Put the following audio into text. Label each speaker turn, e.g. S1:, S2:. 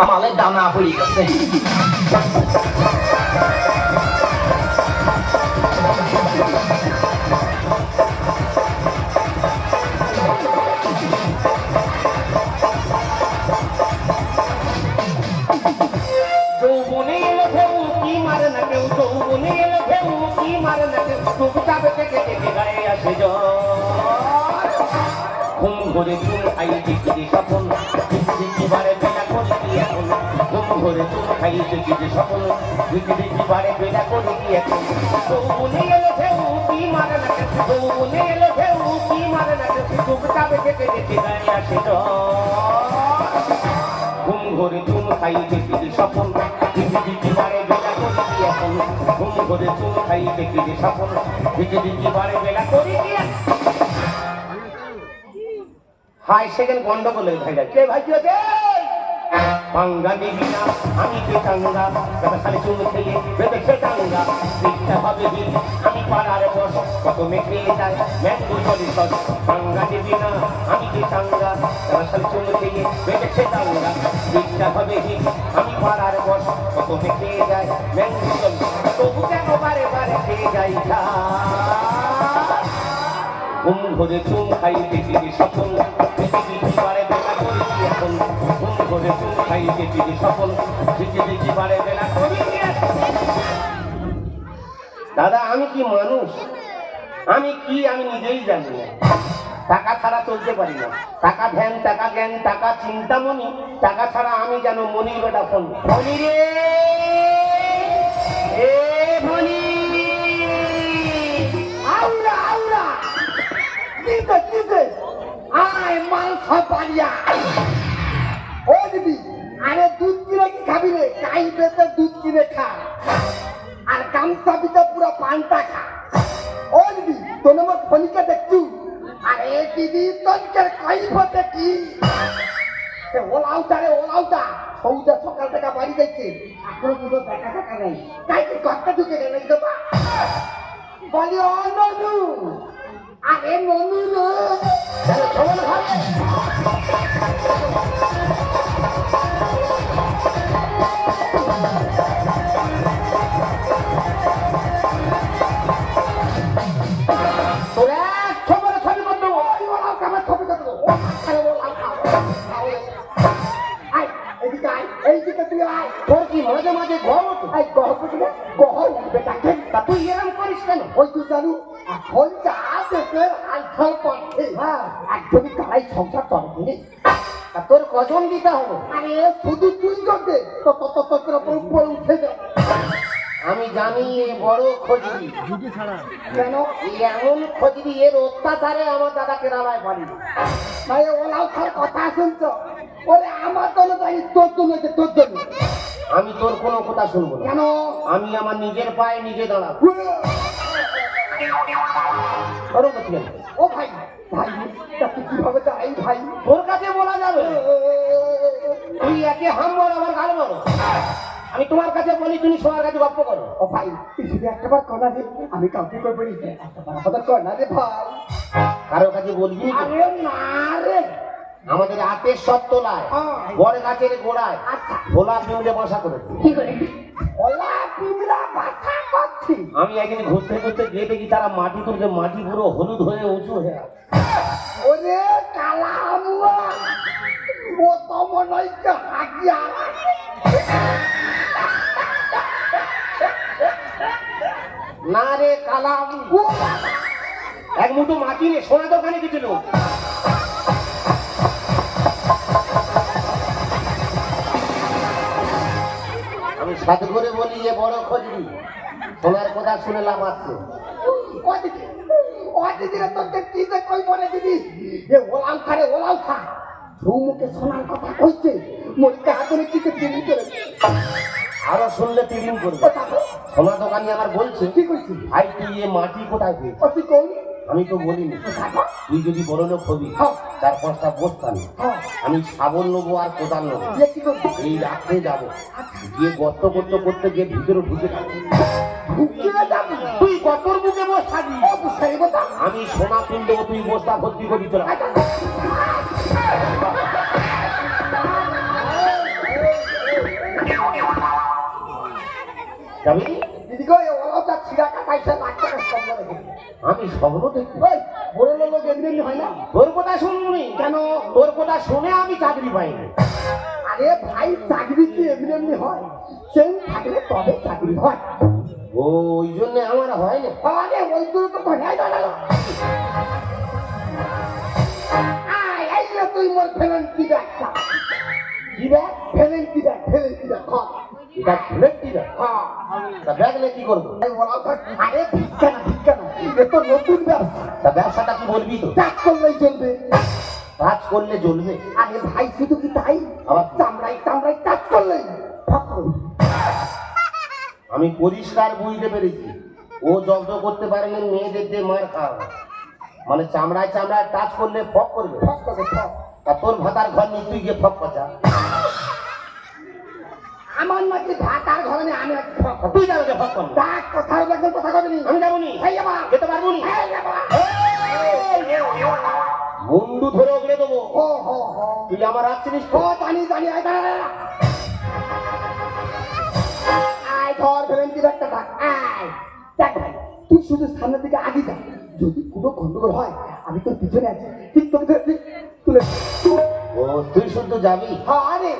S1: মালের দানা পড়ে গেছে।
S2: যৌবনে এলো ঢেউ কি মারে না কেউ, যৌবনে এলো ঢেউ কি মারে না কেউ, চুপচাপ থেকে থেকে গায়ে আসে জ্বর। ঘুম ঘরে চুল খাইতে কি স্বপন, দেখি বারে বেলা করে কি এখন। ঘুম ঘরে চুল খাইতে কি স্বপন, দেখি বারে বেলা করে কি এখন। যৌবনে এলো ঢেউ কি মারে না কেউ, যৌবনে এলো ঢেউ কি মারে না কেউ, চুপচাপ থেকে থেকে গায়ে আসে জ্বর। ঘুম ঘরে চুল খাইতে কি স্বপন, দেখি বারে বেলা করে কি এখন। ঘুম ঘরে চুল খাইতে কি স্বপন, দেখি বারে বেলা করে কি এখন। হাই সেকেন্ড গন্ডগোল ভাই কে ভাই কি হচ্ছে পাঙ্গা দিবি না আমি কে টাঙ্গা দাদা খালি চুল খেয়ে বেঁধেছে টাঙ্গা দিকটা হবে দিন আমি পাড়ার বস কত মেঘে যায় ম্যাঙ্গো চলি সস পাঙ্গা দিবি না আমি কে টাঙ্গা দাদা খালি চুল খেয়ে বেঁধেছে টাঙ্গা দিকটা হবে দিন আমি পাড়ার বস কত মেঘে যায় ম্যাঙ্গো চলি তবু কেন বারে বারে খেয়ে যাই ঘুম ঘরে চুল খাইতে দিদি সফল দেখি বারে বেলা করেছি এখন ঘুম ঘরে চুল খাইতে দিদি সফল দেখি বারে বেলা করেছি। দাদা আমি কি মানুষ, আমি কি আমি নিজেই জানি না। টাকা ছাড়া চলতে পারি না, টাকা ধ্যান টাকা জ্ঞান টাকা চিন্তামণি, টাকা ছাড়া আমি যেন মনির বেটা ফোন ফনি রে এ ফনি আউরা আউরা কিতে কিতে আয় মাংস পালিয়া ও দিদি আরে দুধ কিনে কি খাবি রে কাই বেতে দুধ কিনে খা আর গামছা বিতে পুরো পান্তা খা ও দিদি তোর আমার ফনিকে দেখছু আরে দিদি তোর কাই বতে কি ওলাউটা রে ওলাউটা সৌদা সকাল থেকে বাড়ি যাইছে এখনো পুরো দেখা দেখা নেই কাই কি কষ্ট ঢুকে গেল এই তো বলি ও ননু আরে ননু রে খবর ভালো তোরা খবর ছবি করতে ওই ওলাও কামে ছবি করতে ও আরে ওলাও আই এদিকে আই এইদিকে তুই আই তোর কি মাঝে মাঝে ঘর আই গহ করতে গহ বেটা তা তুই এরকম করিস কেন ওই তুই জানু এখন যা দেশের হালচাল করছে হ্যাঁ একদমই গাড়াই সংসার চলে তোর কজন দিতে হবে আরে শুধু তুই করবে তো তত তোর উপরে উঠে যাবে আমি জানি এ বড় খজরি কেন এমন খজরি এর অত্যাচারে আমার দাদাকে রামায় পারি ভাই ওলাও খার কথা শুনছো ওরে আমার তো জানি তোর জন্য তোর জন্য আমি তোর কোনো কথা শুনবো না কেন আমি আমার নিজের পায়ে নিজে দাঁড়াবো ও ভাই ভাই কিভাবে যাই ভাই তোর কাছে বলা যাবে তুই একে হাম বড় আমার গাল বড় আমি তোমার কাছে বলি তুমি সবার কাছে গপ্প করো ও ভাই তুই শুধু একটাবার কনা দে আমি কাউকে করবো নি কনা দে ভাই কারো কাছে বলবি আরে না রে আমাদের হাতের সত্তলায় বড় গাছের গোড়ায় ভোলা পিমড়ে বাসা করেছে কি করে ভোলা পিমড়া বাসা করছি আমি একদিন ঘুরতে ঘুরতে গিয়ে দেখি তারা মাটি তুলছে মাটি পুরো হলুদ হয়ে উঁচু হয়ে ওরে কালা আম্মা ও তো মনে হচ্ছে হাগিয়া না রে কালা এক মুঠো মাটি রে সোনা দোকানে গেছিল আমি সাথে করে বলি এ বড় খজরি সোনার কথা শুনে লাভ আছে ওলাও খা মুখে সোনার কথা কইছে মরিতে হাতে কি করে আরো শুনলে তিরিং করবে সোনা দোকানি আমার বলছে কি কইছি ভাই তুই এ মাটি কোথায় পেয়েছিস আমি তো বলিনি তুই যদি বড় লোক হবি 4-5টা বস্তা নে আমি শাবল নেবো আর কোদাল নেবো এই রাত্রে যাবো গিয়ে গর্ত করতে করতে গিয়ে ভিতরে ঢুকে যাবো তুই গর্তর বুকে বস্তা দিবি আমি সোনা তুল দেবো তুই বস্তা ভর্তি করবি তোরা যাবি?
S3: দিদি গো ওটা ছিড়া কাটাইছে লাগতে স্বপ্ন দেখি
S2: আমি স্বপ্ন দেখি?
S3: ওই বড় লোক এমনি হয় না
S2: তোর কথা শুনুনি
S3: কেন
S2: তোর কথা শুনে আমি চাকরি পাইনি।
S3: আরে ভাই চাকরি কি এমনি হয় সেই থাকলে তবে চাকরি হয়
S2: ও ওই জন্য আমার হয় না।
S3: আরে ওই তো তো নাই দাঁড়ালো আয় আইলে তুই মোর ফেলেন্টি ব্যাগটা
S2: কি ব্যাগ?
S3: ফেলেন্টি ব্যাগ হ্যাঁ
S2: এটা ফ্লেট দিবে?
S3: হ্যাঁ
S2: তা ব্যাগ নিয়ে কি করবো?
S3: আরে ভিক্ষা না এ তো নতুন ব্যবসা
S2: তা ব্যবসাটা কি বলবি তো?
S3: কাজ করলেই চলবে
S2: কাজ করলে জ্বলবে?
S3: আরে ভাই শুধু কি তাই
S2: আবার
S3: চামড়াই কাজ করলেই
S2: আমি পরিষ্কার বুঝতে পেরেছি ও জব্দ করতে পারেনি মেয়েদের দিয়ে মার খাওয়া, মানে চামড়ায় টাচ করলে ফক করবে। তা তোর ভাতার ঘর নিয়ে তুই গিয়ে ফক কচা।
S3: আমার নাকি ভাতার ঘরে নেই, আমি আজকে ফক করবো।
S2: তুই যাবে ফক করবে?
S3: তার কথা লাগবে কথা কবি
S2: আমি যাবো নি,
S3: এই যাবা
S2: যেতে পারবো নি।
S3: এই যাবা
S2: মুন্ডু ধরে ওগড়ে দেবো।
S3: ও হো হো
S2: তুই আমার রাখছিস
S3: ও জানি আয় দাঁড়া আয় ধর ফেলেন্টি ব্যাগটা থাক আয় দেখ ভাই তুই শুধু সামনের দিকে আগে যা, যদি কোনো গন্ডগোল হয় আমি তোর পিছনে আছি ঠিক তোকে তুলে
S2: ও তুই শুধু যাবি?
S3: হ্যাঁ আরে